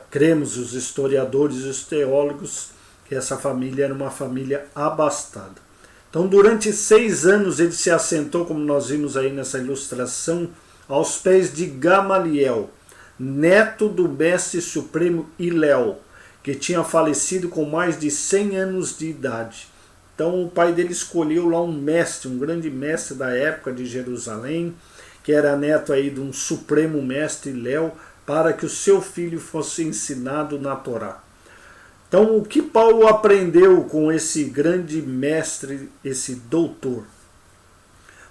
cremos, os historiadores e os teólogos, que essa família era uma família abastada. Então, durante 6 anos, ele se assentou, como nós vimos aí nessa ilustração, aos pés de Gamaliel, neto do mestre supremo Hilel, que tinha falecido com mais de 100 anos de idade. Então o pai dele escolheu lá um mestre, um grande mestre da época de Jerusalém, que era neto aí de um supremo mestre Hilel, para que o seu filho fosse ensinado na Torá. Então o que Paulo aprendeu com esse grande mestre, esse doutor?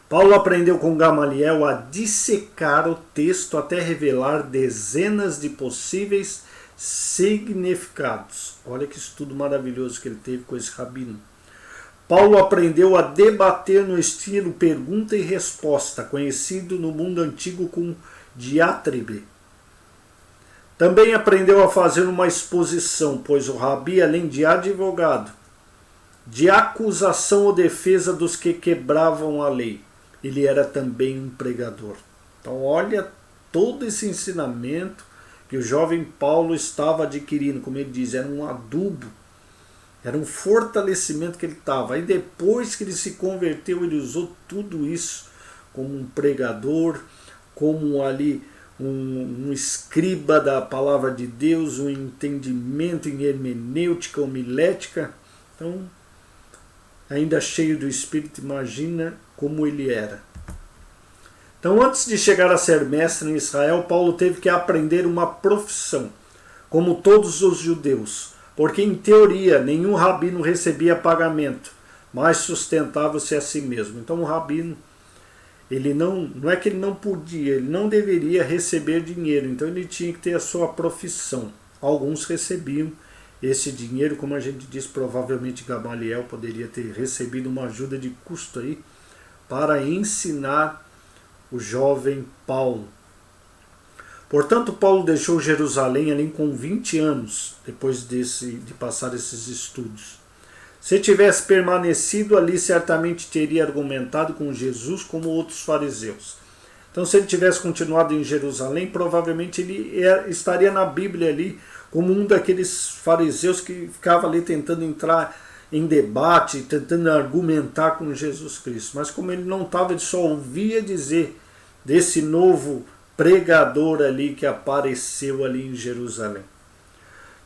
Paulo aprendeu com Gamaliel a dissecar o texto até revelar dezenas de possíveis significados. Olha que estudo maravilhoso que ele teve com esse rabino. Paulo aprendeu a debater no estilo pergunta e resposta, conhecido no mundo antigo como diátribe. Também aprendeu a fazer uma exposição, pois o rabi, além de advogado, de acusação ou defesa dos que quebravam a lei, ele era também um pregador. Então olha todo esse ensinamento que o jovem Paulo estava adquirindo, como ele diz, era um adubo, era um fortalecimento que ele estava. Aí depois que ele se converteu, ele usou tudo isso como um pregador, como ali um escriba da palavra de Deus, um entendimento em hermenêutica, homilética. Então, ainda cheio do Espírito, imagina como ele era. Então, antes de chegar a ser mestre em Israel, Paulo teve que aprender uma profissão, como todos os judeus, porque em teoria nenhum rabino recebia pagamento, mas sustentava-se a si mesmo. Então o rabino, ele não é que ele não podia, ele não deveria receber dinheiro, então ele tinha que ter a sua profissão. Alguns recebiam esse dinheiro, como a gente diz, provavelmente Gamaliel poderia ter recebido uma ajuda de custo aí para ensinar o jovem Paulo. Portanto, Paulo deixou Jerusalém ali com 20 anos, depois de passar esses estudos. Se tivesse permanecido ali, certamente teria argumentado com Jesus como outros fariseus. Então, se ele tivesse continuado em Jerusalém, provavelmente ele estaria na Bíblia ali como um daqueles fariseus que ficava ali tentando entrar em debate, tentando argumentar com Jesus Cristo. Mas como ele não estava, ele só ouvia dizer desse novo pregador ali que apareceu ali em Jerusalém.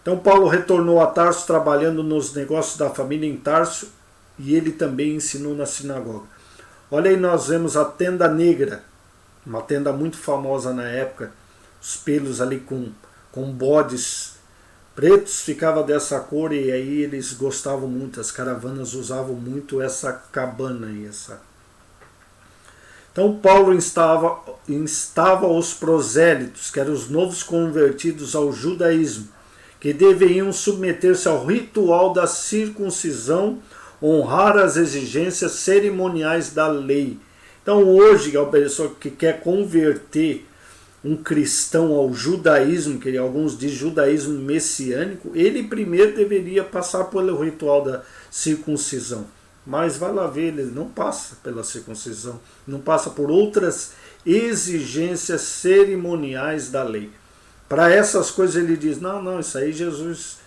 Então Paulo retornou a Tarso, trabalhando nos negócios da família em Tarso, e ele também ensinou na sinagoga. Olha aí, nós vemos a tenda negra, uma tenda muito famosa na época, os pelos ali com bodes pretos, ficava dessa cor, e aí eles gostavam muito, as caravanas usavam muito essa cabana aí, Então Paulo instava os prosélitos, que eram os novos convertidos ao judaísmo, que deveriam submeter-se ao ritual da circuncisão, honrar as exigências cerimoniais da lei. Então hoje, a pessoa que quer converter um cristão ao judaísmo, que alguns dizem judaísmo messiânico, ele primeiro deveria passar pelo ritual da circuncisão. Mas vai lá ver, ele não passa pela circuncisão, não passa por outras exigências cerimoniais da lei. Para essas coisas ele diz, não, isso aí Jesus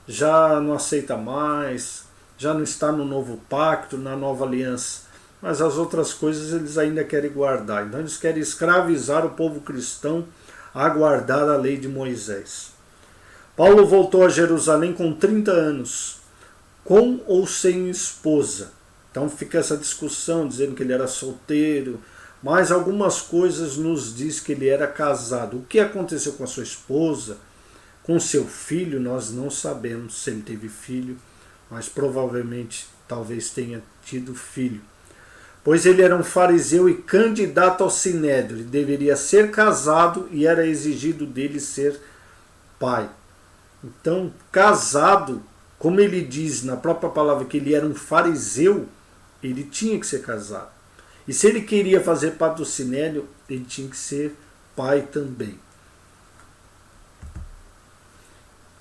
já não aceita mais, já não está no novo pacto, na nova aliança. Mas as outras coisas eles ainda querem guardar. Então eles querem escravizar o povo cristão a guardar a lei de Moisés. Paulo voltou a Jerusalém com 30 anos. Com ou sem esposa. Então fica essa discussão dizendo que ele era solteiro, mas algumas coisas nos diz que ele era casado. O que aconteceu com a sua esposa, com seu filho, nós não sabemos se ele teve filho, mas provavelmente talvez tenha tido filho. Pois ele era um fariseu e candidato ao sinédrio, ele deveria ser casado e era exigido dele ser pai. Então, casado, como ele diz na própria palavra que ele era um fariseu, ele tinha que ser casado. E se ele queria fazer parte do sinédrio, ele tinha que ser pai também.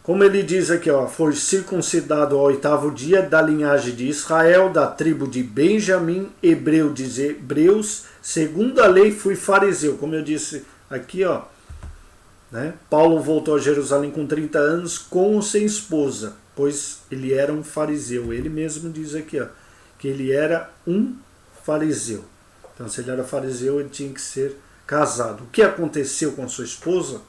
Como ele diz aqui, foi circuncidado ao 8º dia, da linhagem de Israel, da tribo de Benjamim, hebreu de hebreus, segundo a lei fui fariseu. Como eu disse aqui, né? Paulo voltou a Jerusalém com 30 anos, com ou sem esposa, pois ele era um fariseu. Ele mesmo diz aqui, que ele era um fariseu. Então, se ele era fariseu, ele tinha que ser casado. O que aconteceu com sua esposa?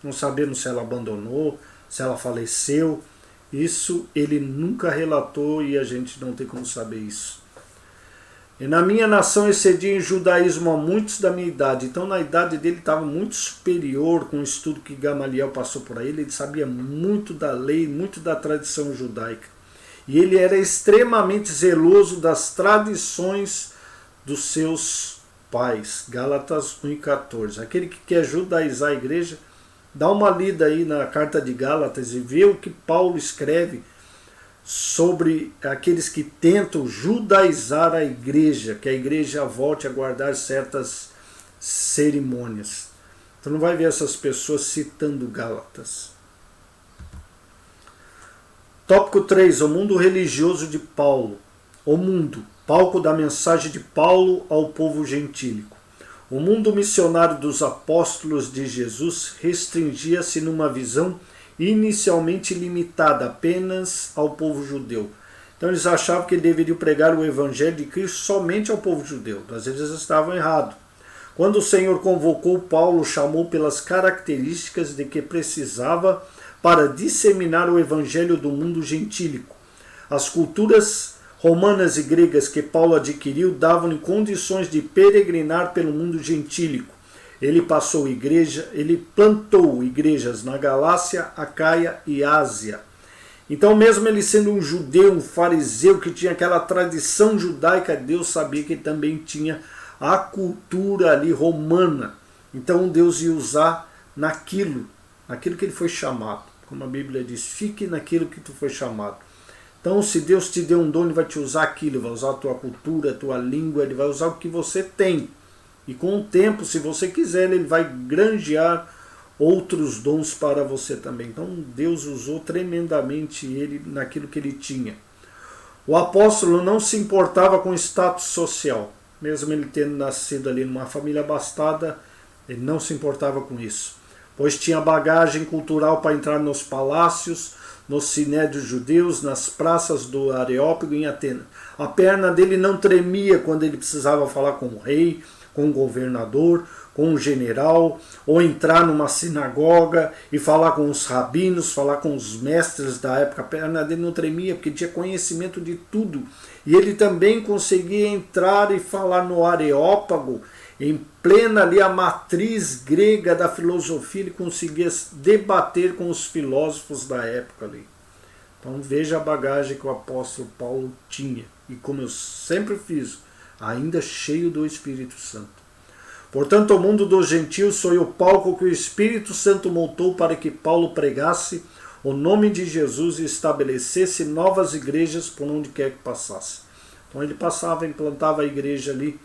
Não sabemos se ela abandonou, se ela faleceu. Isso ele nunca relatou e a gente não tem como saber isso. E na minha nação excedia em judaísmo a muitos da minha idade. Então na idade dele estava muito superior com o estudo que Gamaliel passou por aí. Ele sabia muito da lei, muito da tradição judaica. E ele era extremamente zeloso das tradições dos seus pais. Gálatas 1:14. Aquele que quer judaizar a igreja, dá uma lida aí na carta de Gálatas e vê o que Paulo escreve sobre aqueles que tentam judaizar a igreja, que a igreja volte a guardar certas cerimônias. Então não vai ver essas pessoas citando Gálatas. Tópico 3, o mundo religioso de Paulo. O mundo, palco da mensagem de Paulo ao povo gentílico. O mundo missionário dos apóstolos de Jesus restringia-se numa visão inicialmente limitada apenas ao povo judeu. Então eles achavam que deveriam pregar o evangelho de Cristo somente ao povo judeu. Às vezes eles estavam errados. Quando o Senhor convocou Paulo, chamou pelas características de que precisava para disseminar o evangelho do mundo gentílico. As culturas romanas e gregas que Paulo adquiriu davam-lhe condições de peregrinar pelo mundo gentílico. Ele plantou igrejas na Galácia, Acaia e Ásia. Então, mesmo ele sendo um judeu, um fariseu que tinha aquela tradição judaica, Deus sabia que ele também tinha a cultura ali romana. Então Deus ia usar naquilo que ele foi chamado. Como a Bíblia diz, fique naquilo que tu foi chamado. Então, se Deus te deu um dom, ele vai te usar aquilo, ele vai usar a tua cultura, a tua língua, ele vai usar o que você tem. E com o tempo, se você quiser, ele vai granjear outros dons para você também. Então Deus usou tremendamente ele naquilo que ele tinha. O apóstolo não se importava com o status social. Mesmo ele tendo nascido ali numa família abastada, ele não se importava com isso. Pois tinha bagagem cultural para entrar nos palácios, nos sinédrios judeus, nas praças do Areópago em Atenas. A perna dele não tremia quando ele precisava falar com o rei, com o governador, com o general, ou entrar numa sinagoga e falar com os rabinos, falar com os mestres da época. A perna dele não tremia porque tinha conhecimento de tudo. E ele também conseguia entrar e falar no Areópago, em plena ali a matriz grega da filosofia, ele conseguia debater com os filósofos da época ali. Então veja a bagagem que o apóstolo Paulo tinha. E como eu sempre fiz, ainda cheio do Espírito Santo. Portanto, o mundo dos gentios foi o palco que o Espírito Santo montou para que Paulo pregasse o nome de Jesus e estabelecesse novas igrejas por onde quer que passasse. Então ele passava, implantava a igreja ali,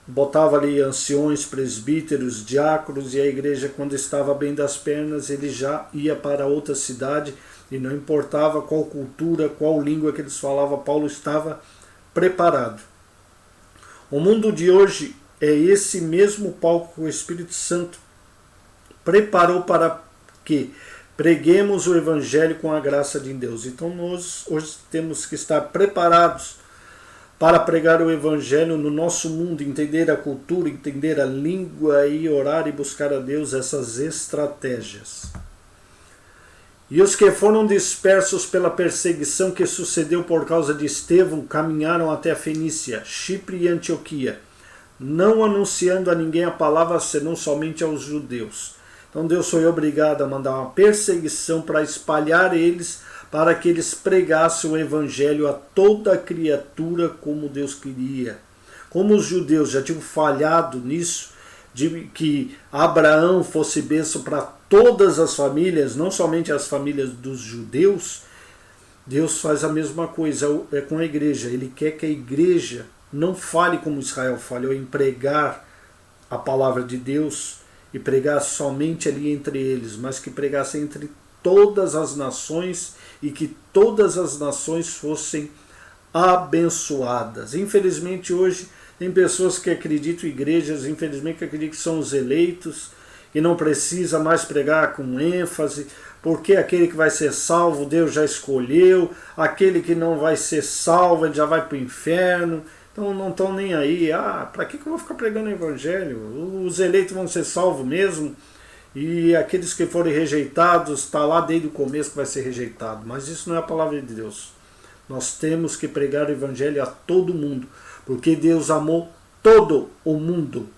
botava ali anciões, presbíteros, diáconos, e a igreja, quando estava bem das pernas, ele já ia para outra cidade, e não importava qual cultura, qual língua que eles falavam, Paulo estava preparado. O mundo de hoje é esse mesmo palco que o Espírito Santo preparou para que preguemos o Evangelho com a graça de Deus. Então nós hoje temos que estar preparados para pregar o Evangelho no nosso mundo, entender a cultura, entender a língua e orar e buscar a Deus, essas estratégias. E os que foram dispersos pela perseguição que sucedeu por causa de Estevão caminharam até a Fenícia, Chipre e Antioquia, não anunciando a ninguém a palavra senão somente aos judeus. Então Deus foi obrigado a mandar uma perseguição para espalhar eles, para que eles pregassem o Evangelho a toda criatura como Deus queria. Como os judeus já tinham falhado nisso, de que Abraão fosse bênção para todas as famílias, não somente as famílias dos judeus, Deus faz a mesma coisa com a igreja. Ele quer que a igreja não fale como Israel falhou em pregar a palavra de Deus e pregar somente ali entre eles, mas que pregasse entre todas as nações e que todas as nações fossem abençoadas. Infelizmente hoje tem pessoas que acreditam, igrejas, infelizmente, que acreditam que são os eleitos, e não precisa mais pregar com ênfase, porque aquele que vai ser salvo, Deus já escolheu, aquele que não vai ser salvo, ele já vai para o inferno. Então não estão nem aí. Para que eu vou ficar pregando o Evangelho? Os eleitos vão ser salvos mesmo, e aqueles que forem rejeitados, está lá desde o começo que vai ser rejeitado. Mas isso não é a palavra de Deus. Nós temos que pregar o Evangelho a todo mundo, porque Deus amou todo o mundo.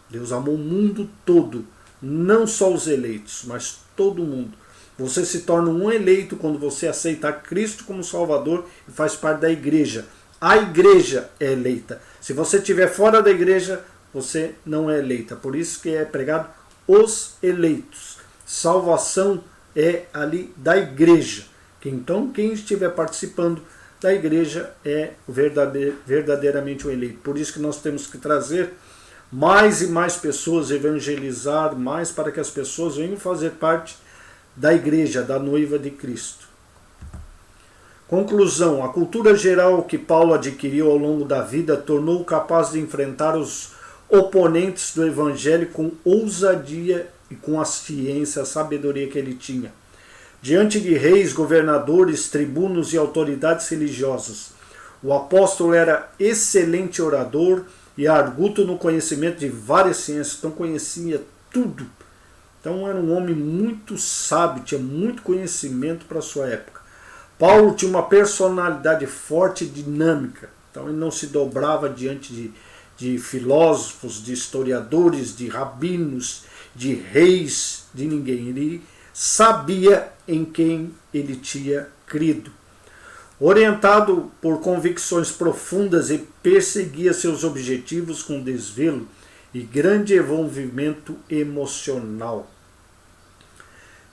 Deus amou o mundo todo, não só os eleitos, mas todo mundo. Você se torna um eleito quando você aceita Cristo como Salvador e faz parte da igreja. A igreja é eleita. Se você estiver fora da igreja, você não é eleita. Por isso que é pregado os eleitos. Salvação é ali da igreja. Então quem estiver participando da igreja é verdadeiramente o eleito. Por isso que nós temos que trazer mais e mais pessoas, evangelizar mais, para que as pessoas venham fazer parte da igreja, da noiva de Cristo. Conclusão: a cultura geral que Paulo adquiriu ao longo da vida tornou-o capaz de enfrentar os oponentes do evangelho com ousadia e com a ciência, a sabedoria que ele tinha. Diante de reis, governadores, tribunos e autoridades religiosas, o apóstolo era excelente orador e arguto no conhecimento de várias ciências, então conhecia tudo. Então era um homem muito sábio, tinha muito conhecimento para a sua época. Paulo tinha uma personalidade forte e dinâmica, então ele não se dobrava diante de filósofos, de historiadores, de rabinos, de reis, de ninguém. Ele sabia em quem ele tinha crido. Orientado por convicções profundas, e perseguia seus objetivos com desvelo e grande envolvimento emocional.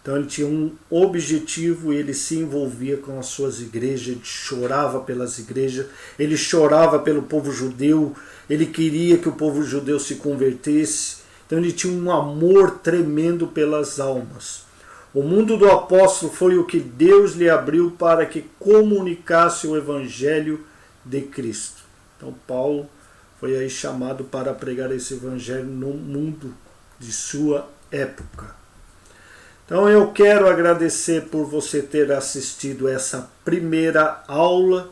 Então ele tinha um objetivo e ele se envolvia com as suas igrejas, ele chorava pelas igrejas, ele chorava pelo povo judeu, ele queria que o povo judeu se convertesse. Então ele tinha um amor tremendo pelas almas. O mundo do apóstolo foi o que Deus lhe abriu para que comunicasse o Evangelho de Cristo. Então Paulo foi aí chamado para pregar esse Evangelho no mundo de sua época. Então eu quero agradecer por você ter assistido essa primeira aula,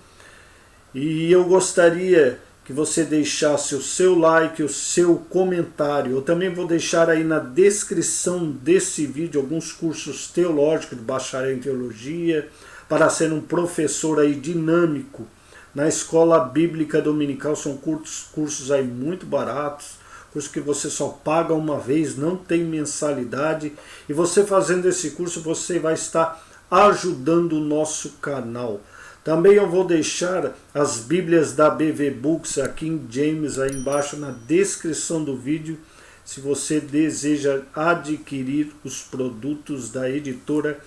e eu gostaria que você deixasse o seu like, o seu comentário. Eu também vou deixar aí na descrição desse vídeo alguns cursos teológicos de bacharel em teologia, para ser um professor aí dinâmico na escola bíblica dominical. São cursos aí muito baratos, curso que você só paga uma vez, não tem mensalidade, e você fazendo esse curso você vai estar ajudando o nosso canal. Também eu vou deixar as Bíblias da BV Books, a King James, aí embaixo na descrição do vídeo, se você deseja adquirir os produtos da editora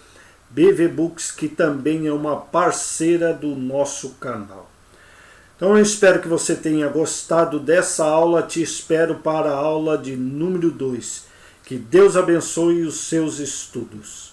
BV Books, que também é uma parceira do nosso canal. Então eu espero que você tenha gostado dessa aula, te espero para a aula de número 2. Que Deus abençoe os seus estudos.